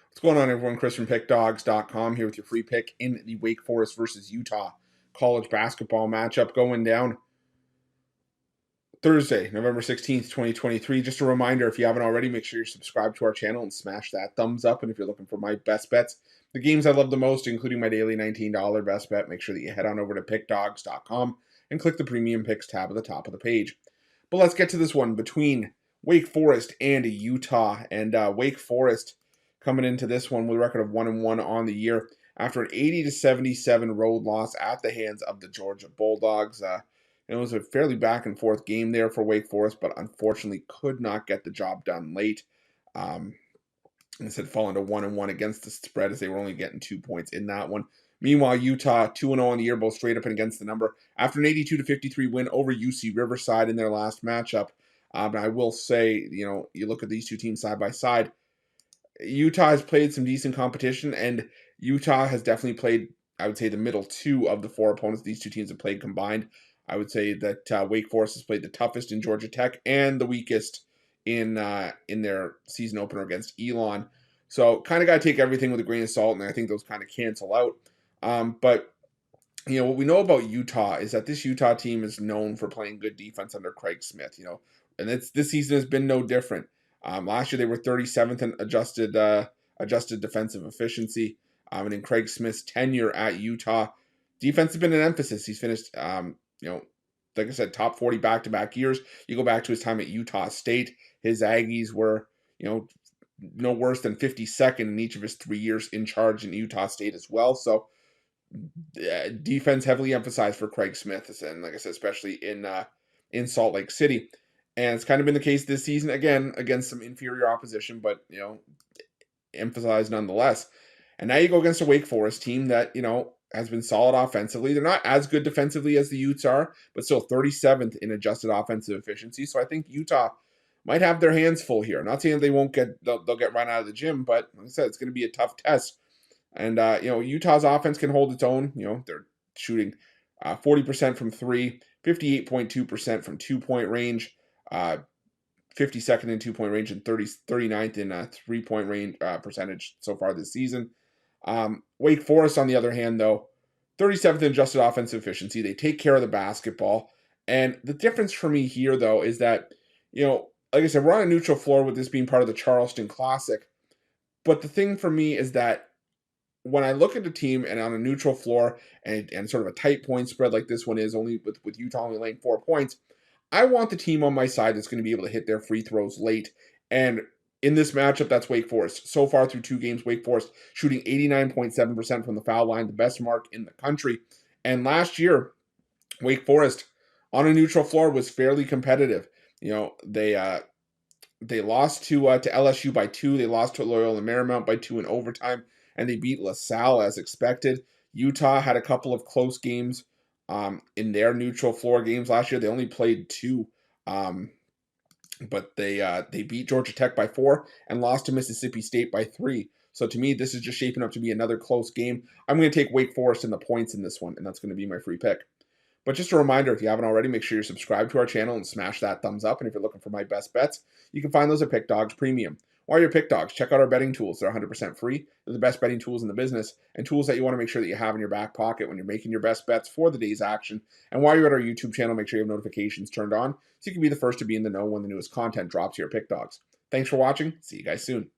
What's going on, everyone? Chris from Pickdawgz.com here with your free pick in the Wake Forest versus Utah college basketball matchup going down Thursday, November 16th, 2023. Just a reminder, if you haven't already, make sure you're subscribed to our channel and smash that thumbs up. And if you're looking for my best bets, the games I love the most, including my daily $19 best bet, make sure that you head on over to Pickdawgz.com and click the Premium Picks tab at the top of the page. But let's get to this one between Wake Forest and Utah. And Wake Forest coming into this one with a record of 1-1 on the year after an 80-77 road loss at the hands of the Georgia Bulldogs. It was a fairly back and forth game there for Wake Forest, but unfortunately could not get the job done late. Instead, falling to 1-1 against the spread as they were only getting 2 points in that one. Meanwhile, Utah 2-0 on the year, both straight up and against the number after an 82-53 win over UC Riverside in their last matchup. And I will say, you look at these two teams side by side. Utah has played some decent competition, and Utah has definitely played, I would say, the middle two of the four opponents these two teams have played combined. I would say that Wake Forest has played the toughest in Georgia Tech and the weakest in their season opener against Elon. So kind of got to take everything with a grain of salt, and I think those kind of cancel out. But what we know about Utah is that this Utah team is known for playing good defense under Craig Smith. And this season has been no different. Last year they were 37th in adjusted defensive efficiency. And in Craig Smith's tenure at Utah, defense has been an emphasis. He's finished, like I said, top 40 back-to-back years. You go back to his time at Utah State, his Aggies were, no worse than 52nd in each of his 3 years in charge in Utah State as well. So defense heavily emphasized for Craig Smith, and like I said, especially in Salt Lake City. And it's kind of been the case this season, again, against some inferior opposition, but, emphasized nonetheless. And now you go against a Wake Forest team that, has been solid offensively. They're not as good defensively as the Utes are, but still 37th in adjusted offensive efficiency. So I think Utah might have their hands full here. Not saying that they'll get run out of the gym, but like I said, it's going to be a tough test. And, Utah's offense can hold its own. They're shooting 40% from three, 58.2% from 2-point range, 52nd in 2-point range, and 39th in 3-point range percentage so far this season. Wake Forest, on the other hand, though, 37th in adjusted offensive efficiency. They take care of the basketball. And the difference for me here, though, is that, like I said, we're on a neutral floor with this being part of the Charleston Classic. But the thing for me is that when I look at the team and on a neutral floor and sort of a tight point spread like this one is, only with Utah only laying 4 points, I want the team on my side that's going to be able to hit their free throws late. And in this matchup, that's Wake Forest. So far through 2 games, Wake Forest shooting 89.7% from the foul line, the best mark in the country. And last year, Wake Forest on a neutral floor was fairly competitive. They lost to LSU by 2. They lost to Loyola Marymount by 2 in overtime, and they beat LaSalle as expected. Utah had a couple of close games in their neutral floor games last year. They only played 2. But they beat Georgia Tech by 4 and lost to Mississippi State by 3. So to me, this is just shaping up to be another close game. I'm going to take Wake Forest in the points in this one, and that's going to be my free pick. But just a reminder, if you haven't already, make sure you're subscribed to our channel and smash that thumbs up. And if you're looking for my best bets, you can find those at Pick Dawgz Premium. While you're Pick Dawgz, check out our betting tools. They're 100% free. They're the best betting tools in the business, and tools that you want to make sure that you have in your back pocket when you're making your best bets for the day's action. And while you're at our YouTube channel, make sure you have notifications turned on so you can be the first to be in the know when the newest content drops here at Pick Dawgz. Thanks for watching. See you guys soon.